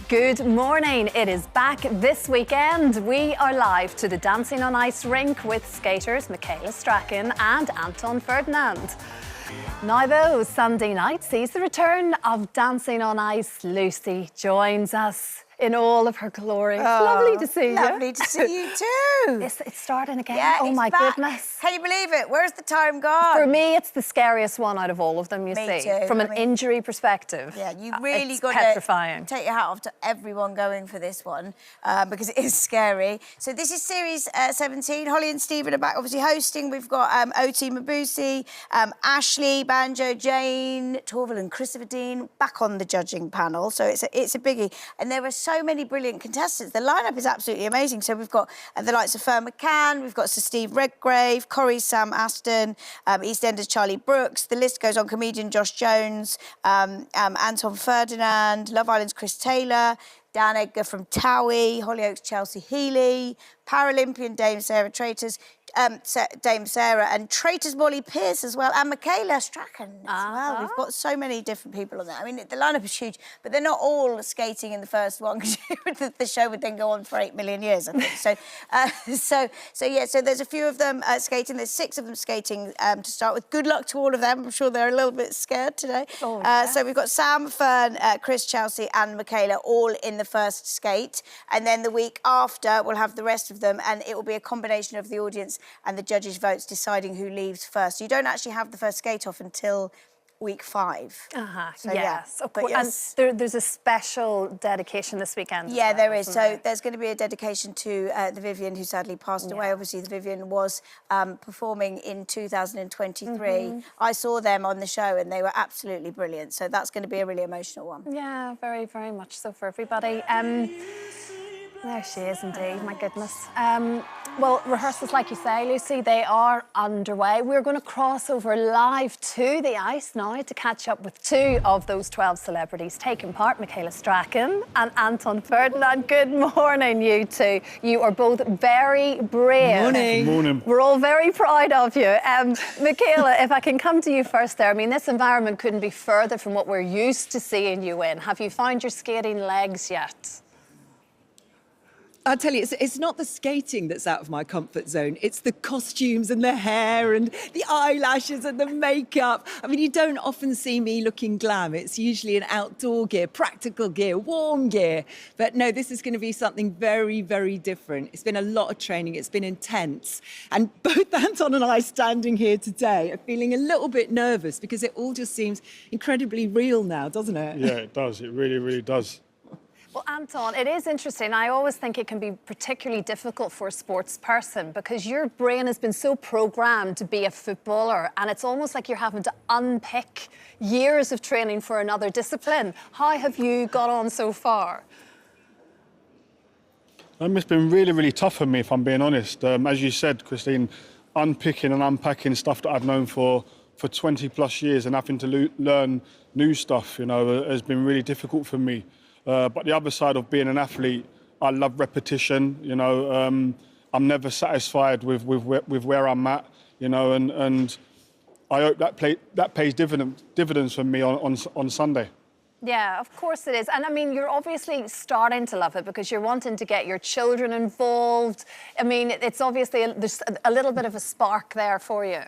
Good morning. It is back this weekend. We are live to the Dancing on Ice rink with skaters Michaela, Strachan and Anton, Ferdinand. Now though, Sunday night sees the return of Dancing on Ice. Lucy joins us in all of her glory. It's lovely to see you. Lovely to see you too. It's starting again. Yeah, oh my back. goodness. Can you believe it? Where's the time gone? For me, it's the scariest one out of all of them, you Me see. too. From an injury perspective. Yeah, you really it's got petrifying. to take your hat off to everyone going for this one because it is scary. So this is series 17. Holly and Stephen are back, obviously hosting. We've got Oti Mabusi, Ashley, Banjo, Jane, Torval and Christopher Dean back on the judging panel. So it's a biggie. And there are so many brilliant contestants. The lineup is absolutely amazing. So we've got the likes of Fern McCann, we've got Sir Steve Redgrave, Corrie Sam Aston, EastEnders Charlie Brooks. The list goes on. Comedian Josh Jones, Anton Ferdinand, Love Island's Chris Taylor, Dan Edgar from Towie, Hollyoaks Chelsea Healy, Paralympian Dame Sarah Traitors, Dame Sarah and Traitors Molly Pierce as well, and Michaela Strachan as well. We've got so many different people on there. I mean, the lineup is huge, but they're not all skating in the first one because the show would then go on for 8 million years, I think. So there's a few of them skating. There's 6 of them skating to start with. Good luck to all of them. I'm sure they're a little bit scared today. Oh, yeah. So we've got Sam, Fern, Chris, Chelsea and Michaela all in the first skate. And then the week after, we'll have the rest of them, and it will be a combination of the audience and the judges' votes deciding who leaves first. So you don't actually have the first skate off until week 5. So, yes, yeah. of course. Yes. And there's a special dedication this weekend. Yeah, there is. So there's going to be a dedication to the Vivian, who sadly passed away. Obviously, the Vivian was performing in 2023. I saw them on the show and they were absolutely brilliant. So that's going to be a really emotional one. Yeah, very, very much so for everybody. There she is indeed, my goodness. Well, rehearsals, like you say, Lucy, they are underway. We're going to cross over live to the ice now to catch up with 2 of those 12 celebrities taking part, Michaela Strachan and Anton Ferdinand. Good morning, you two. You are both very brave. Morning. Good morning. We're all very proud of you. Michaela, if I can come to you first there, I mean, this environment couldn't be further from what we're used to seeing you in. Have you found your skating legs yet? I'll tell you, it's not the skating that's out of my comfort zone. It's the costumes and the hair and the eyelashes and the makeup. I mean, you don't often see me looking glam. It's usually in outdoor gear, practical gear, warm gear. But no, this is going to be something very, very different. It's been a lot of training. It's been intense. And both Anton and I standing here today are feeling a little bit nervous because it all just seems incredibly real now, doesn't it? Yeah, it does. It really, really does. Well, Anton, it is interesting. I always think it can be particularly difficult for a sports person because your brain has been so programmed to be a footballer and it's almost like you're having to unpick years of training for another discipline. How have you got on so far? It's been really, really tough for me, if I'm being honest. As you said, Christine, unpicking and unpacking stuff that I've known for 20 plus years and having to learn new stuff, you know, has been really difficult for me. But the other side of being an athlete, I love repetition. You know, I'm never satisfied with where I'm at. You know, and I hope that pays dividends for me on Sunday. Yeah, of course it is. And I mean, you're obviously starting to love it because you're wanting to get your children involved. I mean, it's obviously there's a little bit of a spark there for you.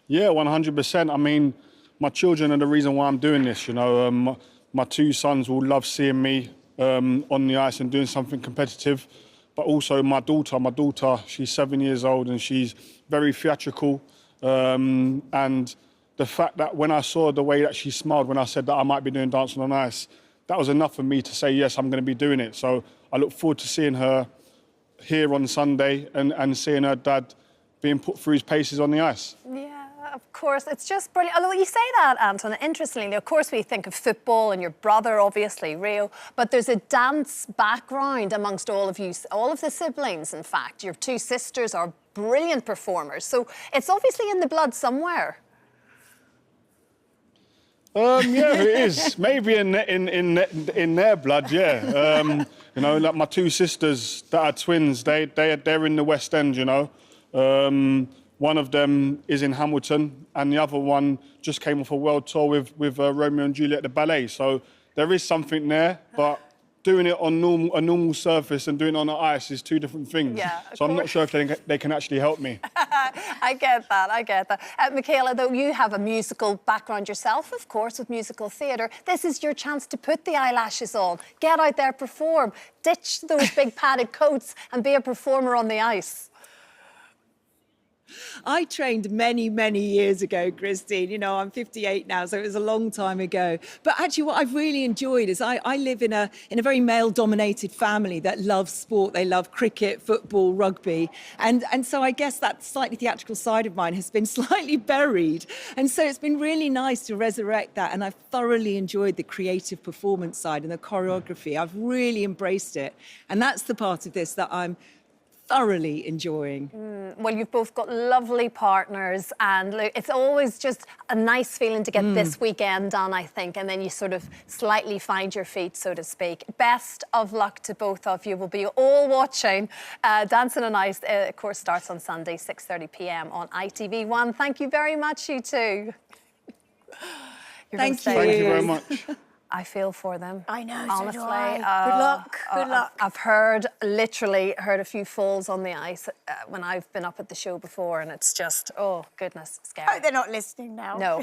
Yeah, 100%. I mean, my children are the reason why I'm doing this. You know. My 2 sons will love seeing me on the ice and doing something competitive. But also my daughter, she's 7 years old and she's very theatrical. And the fact that when I saw the way that she smiled when I said that I might be doing Dancing on Ice, that was enough for me to say, yes, I'm going to be doing it. So I look forward to seeing her here on Sunday and seeing her dad being put through his paces on the ice. Yeah. Of course, it's just brilliant. Although you say that, Anton, interestingly, of course, we think of football and your brother, obviously, Rio, but there's a dance background amongst all of you, all of the siblings, in fact. Your 2 sisters are brilliant performers, so it's obviously in the blood somewhere. Yeah, it is. Maybe in their blood, yeah. You know, like my 2 sisters that are twins, they're in the West End, you know. One of them is in Hamilton, and the other one just came off a world tour with Romeo and Juliet, the ballet. So there is something there, but doing it on a normal surface and doing it on the ice is two different things. Yeah, so I'm not sure if they can actually help me. I get that. Michaela, though, you have a musical background yourself, of course, with musical theatre. This is your chance to put the eyelashes on, get out there, perform, ditch those big padded coats and be a performer on the ice. I trained many, many years ago, Christine. You know, I'm 58 now, so it was a long time ago. But actually, what I've really enjoyed is I live in a very male-dominated family that loves sport. They love cricket, football, rugby. And so I guess that slightly theatrical side of mine has been slightly buried. And so it's been really nice to resurrect that. And I've thoroughly enjoyed the creative performance side and the choreography. I've really embraced it. And that's the part of this that I'm thoroughly enjoying. Well, you've both got lovely partners, and look, it's always just a nice feeling to get this weekend done, I think, and then you sort of slightly find your feet, so to speak. Best of luck to both of you. We'll be all watching. Dancing on Ice, of course, starts on Sunday, 6:30 p.m. on ITV1. Thank you very much, you two. Thank you. Thank you very much. I feel for them. I know, honestly. so do I. Good luck. Good luck. I've literally heard a few falls on the ice when I've been up at the show before, and it's just, oh, goodness, scary. I hope they're not listening now. No.